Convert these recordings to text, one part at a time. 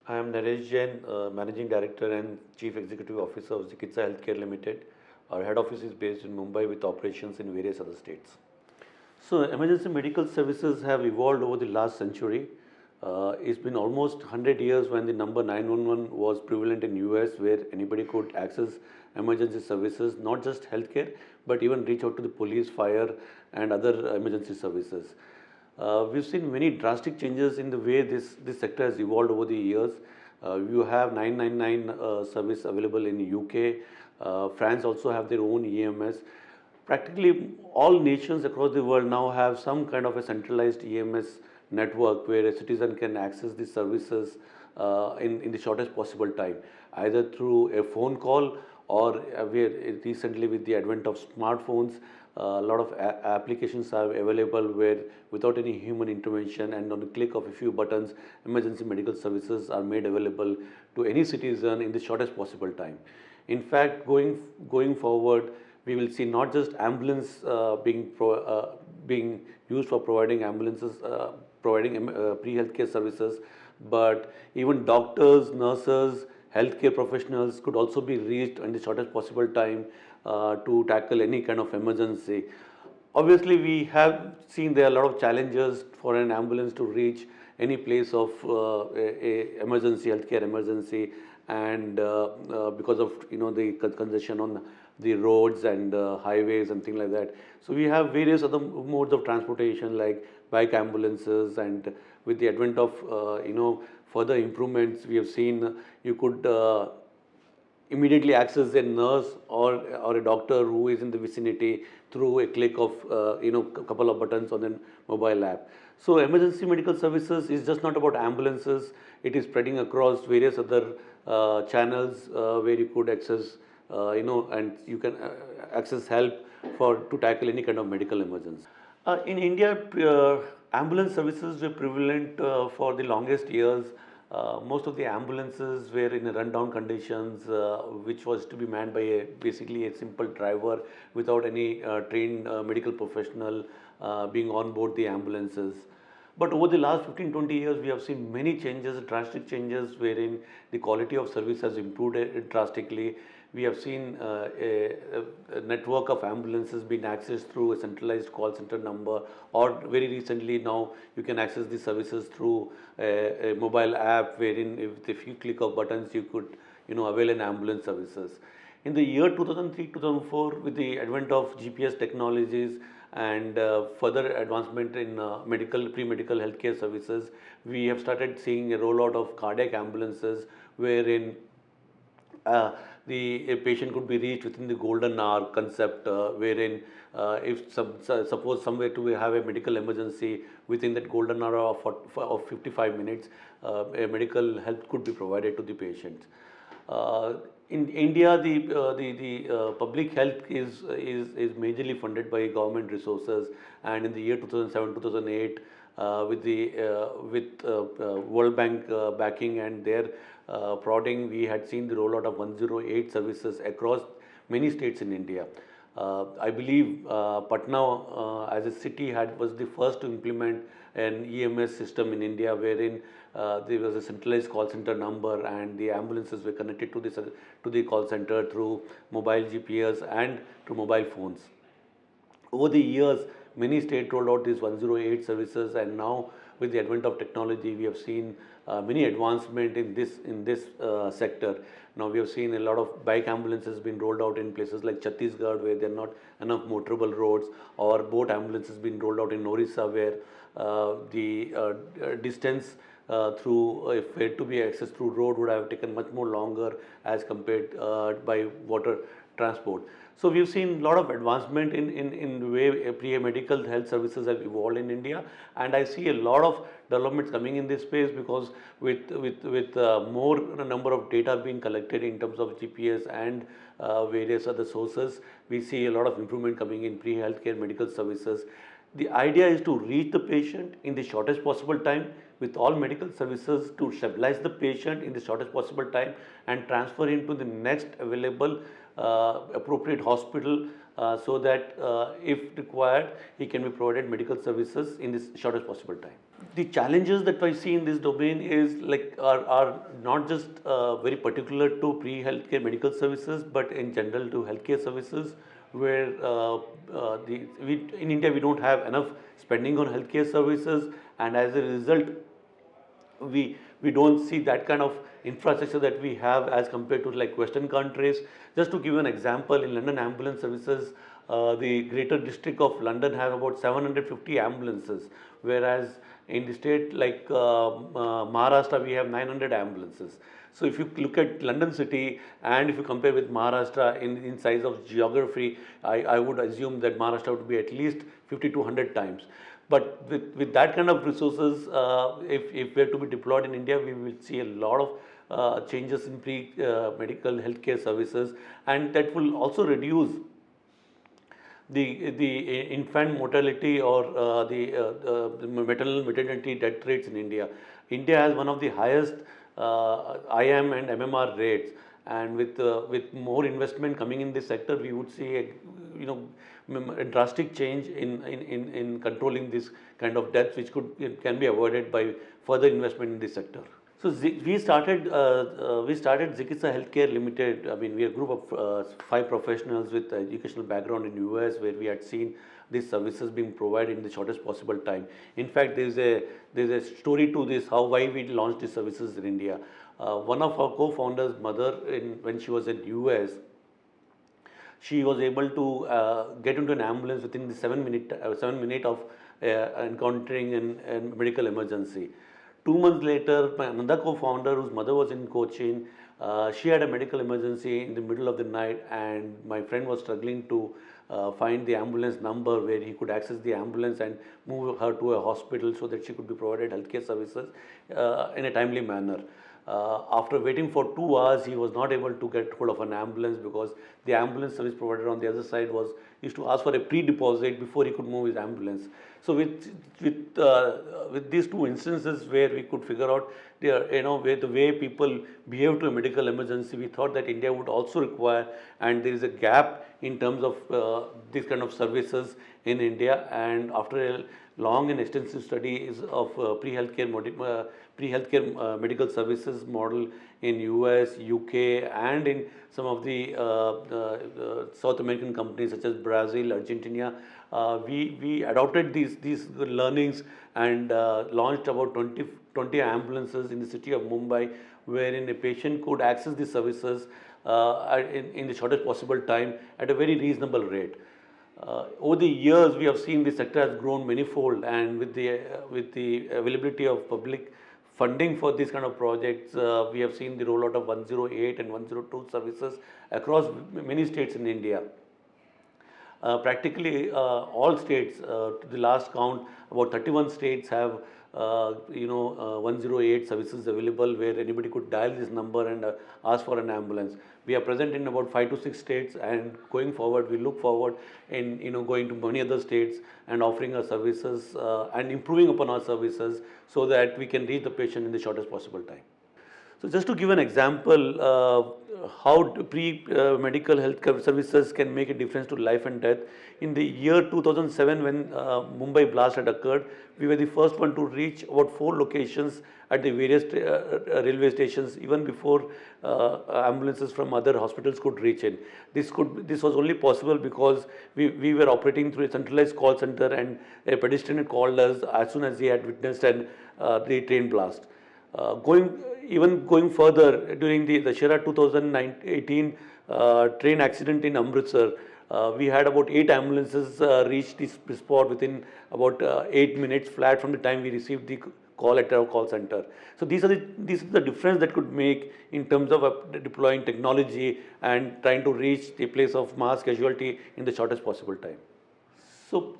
I am Naresh Jain, Managing Director and Chief Executive Officer of Zikitsa Healthcare Limited. Our head office is based in Mumbai with operations in various other states. So, emergency medical services have evolved over the last century. It's been almost 100 years when the number 911 was prevalent in US, where anybody could access emergency services, not just healthcare, but even reach out to the police, fire, and other emergency services. We've seen many drastic changes in the way this sector has evolved over the years. You have 999 service available in UK. France also have their own EMS. Practically all nations across the world now have some kind of a centralized EMS network where a citizen can access the services in the shortest possible time, either through a phone call or where recently with the advent of smartphones, a lot of applications are available where without any human intervention and on the click of a few buttons, emergency medical services are made available to any citizen in the shortest possible time. In fact, going forward, we will see not just ambulance being used for providing ambulances, providing pre-healthcare services, but even doctors, nurses, healthcare professionals could also be reached in the shortest possible time to tackle any kind of emergency. Obviously, we have seen there are a lot of challenges for an ambulance to reach any place of a emergency, healthcare emergency, and because of the congestion on the roads and highways and things like that. So we have various other modes of transportation like bike ambulances, and with the advent of further improvements, we have seen you could immediately access a nurse or a doctor who is in the vicinity through a click of a couple of buttons on a mobile app. So emergency medical services is just not about ambulances. It is spreading across various other channels where you could access and you can access help to tackle any kind of medical emergency. In India, ambulance services were prevalent for the longest years. Most of the ambulances were in a rundown conditions, which was to be manned by basically a simple driver without any trained medical professional being on board the ambulances. But over the last 15-20 years, we have seen many changes, drastic changes, wherein the quality of service has improved drastically. We have seen a network of ambulances being accessed through a centralized call center number, or very recently now you can access the services through a mobile app, wherein if a few click of buttons you could avail an ambulance services. In the year 2003-2004, with the advent of GPS technologies and further advancement in pre-medical healthcare services, we have started seeing a rollout of cardiac ambulances, wherein a patient could be reached within the golden hour concept, wherein if suppose somewhere to have a medical emergency within that golden hour of 55 minutes, a medical help could be provided to the patient. In India, the public health is majorly funded by government resources, and in the year 2007-2008, with World Bank backing and their prodding, we had seen the rollout of 108 services across many states in India. I believe Patna as a city was the first to implement an EMS system in India, wherein there was a centralized call center number and the ambulances were connected to the call center through mobile GPS and through mobile phones. Over the years, many states rolled out these 108 services, and now with the advent of technology, we have seen many advancement in this sector. Now we have seen a lot of bike ambulances being rolled out in places like Chhattisgarh, where there are not enough motorable roads, or boat ambulances being rolled out in Orissa, where the distance through if it to be accessed through road would have taken much more longer as compared by water transport. So we've seen a lot of advancement in the way pre-medical health services have evolved in India, and I see a lot of developments coming in this space, because with more number of data being collected in terms of GPS and various other sources, we see a lot of improvement coming in pre-healthcare medical services. The idea is to reach the patient in the shortest possible time with all medical services, to stabilize the patient in the shortest possible time and transfer him to the next available appropriate hospital so that if required, he can be provided medical services in this shortest possible time. The challenges that I see in this domain is like are not just very particular to pre-healthcare medical services, but in general to healthcare services, where in India we don't have enough spending on healthcare services, and as a result, we don't see that kind of infrastructure that we have as compared to like Western countries. Just to give you an example, in London ambulance services, the Greater District of London have about 750 ambulances, whereas in the state like Maharashtra we have 900 ambulances. So if you look at London city and if you compare with Maharashtra in size of geography, I would assume that Maharashtra would be at least 50 to 100 times. But with that kind of resources, if we are to be deployed in India, we will see a lot of changes in pre-medical healthcare services, and that will also reduce the infant mortality or the maternal maternity death rates in India. India has one of the highest IM and MMR rates, and with more investment coming in this sector, we would see a drastic change in controlling this kind of deaths, which can be avoided by further investment in this sector. So we started Zikitsa Healthcare Limited. I mean, we are a group of 5 professionals with educational background in US, where we had seen these services being provided in the shortest possible time. In fact, there's a story to this, why we launched these services in India. One of our co-founders' mother, when she was in US, she was able to get into an ambulance within the 7 minute of encountering a medical emergency. 2 months later, my another co-founder, whose mother was in Cochin, she had a medical emergency in the middle of the night, and my friend was struggling to find the ambulance number where he could access the ambulance and move her to a hospital so that she could be provided healthcare services in a timely manner. After waiting for 2 hours, he was not able to get hold of an ambulance because the ambulance service provider on the other side used to ask for a pre-deposit before he could move his ambulance. So with these 2 instances where we could figure out the way people behave to a medical emergency, we thought that India would also require, and there is a gap in terms of these kind of services in India. And after a long and extensive studies of pre-healthcare medical services model in US, UK, and in some of the South American companies such as Brazil, Argentina, we adopted these learnings and launched about 20 ambulances in the city of Mumbai, wherein a patient could access the services in the shortest possible time at a very reasonable rate. Over the years, we have seen the sector has grown manifold, and with the availability of public funding for these kind of projects, we have seen the rollout of 108 and 102 services across many states in India. Practically all states, to the last count, about 31 states have 108 services available, where anybody could dial this number and ask for an ambulance. We are present in about 5 to 6 states, and going forward, we look forward in going to many other states and offering our services and improving upon our services so that we can reach the patient in the shortest possible time. So just to give an example, how pre-medical health services can make a difference to life and death. In the year 2007, when Mumbai blast had occurred, we were the first one to reach about 4 locations at the various railway stations, even before ambulances from other hospitals could reach in. This was only possible because we were operating through a centralized call center, and a pedestrian had called us as soon as he had witnessed the train blast. Going further, during the Dussehra 2018 train accident in Amritsar, we had about 8 ambulances reach the spot within about 8 minutes flat from the time we received the call at our call center. So this is the difference that could make in terms of deploying technology and trying to reach the place of mass casualty in the shortest possible time. So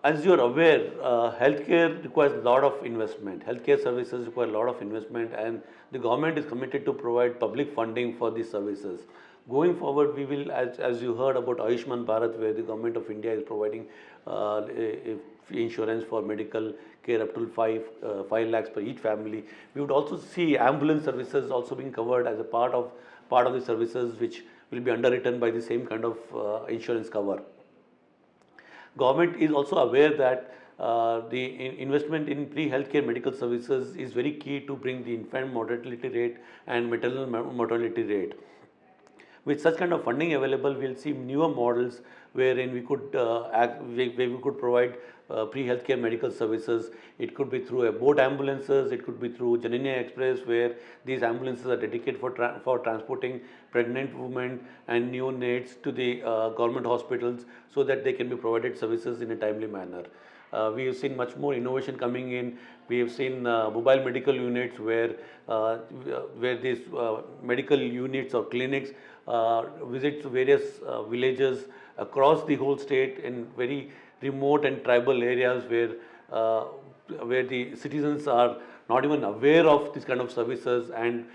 as you are aware, healthcare requires a lot of investment. Healthcare services require a lot of investment, and the government is committed to provide public funding for these services. Going forward, we will, as you heard about Ayushman Bharat, where the government of India is providing insurance for medical care up to 5 lakhs per each family. We would also see ambulance services also being covered as a part of the services will be underwritten by the same kind of insurance cover. Government is also aware that the investment in pre-healthcare medical services is very key to bring the infant mortality rate and maternal mortality rate. With such kind of funding available, we'll see newer models wherein we could where we could provide pre-healthcare medical services. It could be through a boat ambulances, it could be through Janani Express, where these ambulances are dedicated for transporting pregnant women and neonates to the government hospitals so that they can be provided services in a timely manner. We have seen much more innovation coming in. We have seen mobile medical units where these medical units or clinics visit to various villages across the whole state in very remote and tribal areas where the citizens are not even aware of this kind of services, and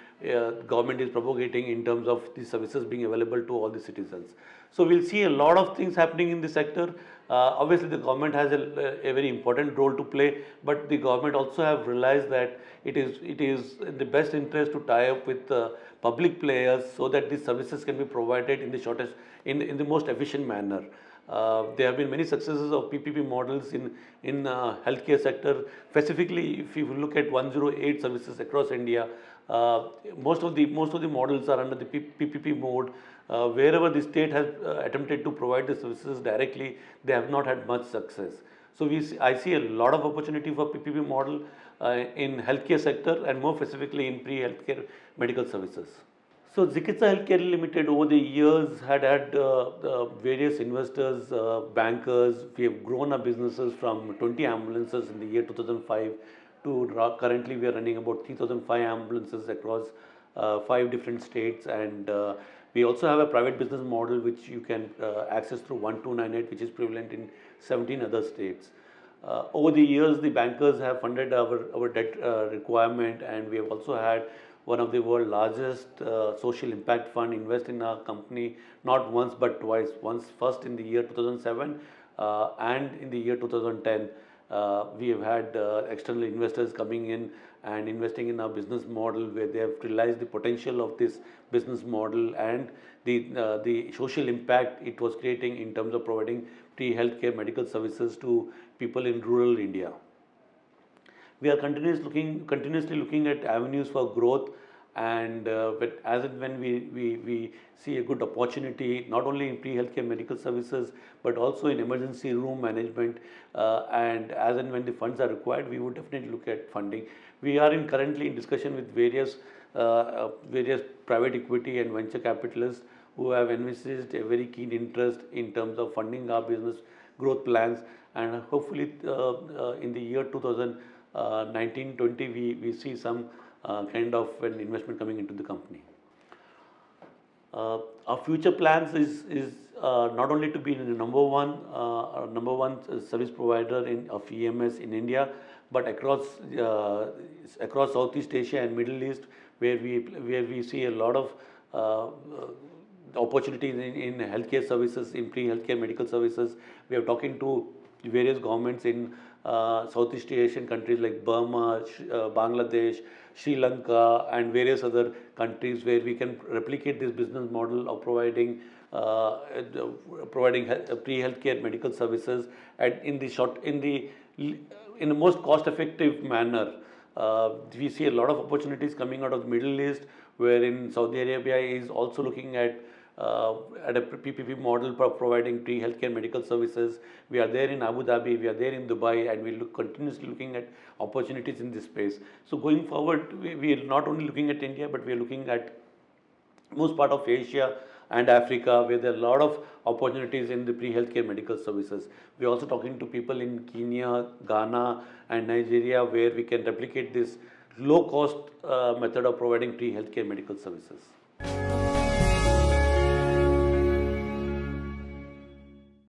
government is propagating in terms of these services being available to all the citizens. So we'll see a lot of things happening in this sector. Obviously, the government has a very important role to play, but the government also have realized that it is in the best interest to tie up with public players so that these services can be provided in the shortest, in the most efficient manner. There have been many successes of PPP models in healthcare sector. Specifically, if you look at 108 services across India, most of the models are under the PPP mode. Wherever the state has attempted to provide the services directly, they have not had much success. So I see a lot of opportunity for PPP model in healthcare sector, and more specifically in pre-healthcare medical services. So Zikitsa Healthcare Limited over the years had various investors, bankers. We have grown our businesses from 20 ambulances in the year 2005 to currently we are running about 3,005 ambulances across 5 different states, and we also have a private business model which you can access through 1298, which is prevalent in 17 other states. Over the years, the bankers have funded our debt requirement, and we have also had one of the world's largest social impact fund invest in our company not once but twice. Once first in the year 2007 and in the year 2010. We have had external investors coming in and investing in our business model, where they have realized the potential of this business model and the social impact it was creating in terms of providing pre-healthcare medical services to people in rural India. We are continuously looking at avenues for growth, and but as and when we see a good opportunity not only in pre-healthcare medical services but also in emergency room management, and as and when the funds are required, we would definitely look at funding. We are currently in discussion with various private equity and venture capitalists who have envisaged a very keen interest in terms of funding our business growth plans, and hopefully in the year 2019-20 we see some kind of an investment coming into the company. Our future plans is not only to be the number one service provider of EMS in India, but across Southeast Asia and Middle East, where we see a lot of opportunities in healthcare services, in pre-healthcare medical services. We are talking to various governments in Southeast Asian countries like Burma, Bangladesh, Sri Lanka, and various other countries where we can replicate this business model of providing pre-healthcare medical services and in the most cost-effective manner. We see a lot of opportunities coming out of the Middle East, wherein Saudi Arabia is also looking at a PPP model for providing pre-healthcare medical services. We are there in Abu Dhabi, we are there in Dubai, and we continuously looking at opportunities in this space. So going forward, we are not only looking at India, but we are looking at most part of Asia and Africa, where there are a lot of opportunities in the pre-healthcare medical services. We are also talking to people in Kenya, Ghana, and Nigeria, where we can replicate this low-cost method of providing pre-healthcare medical services.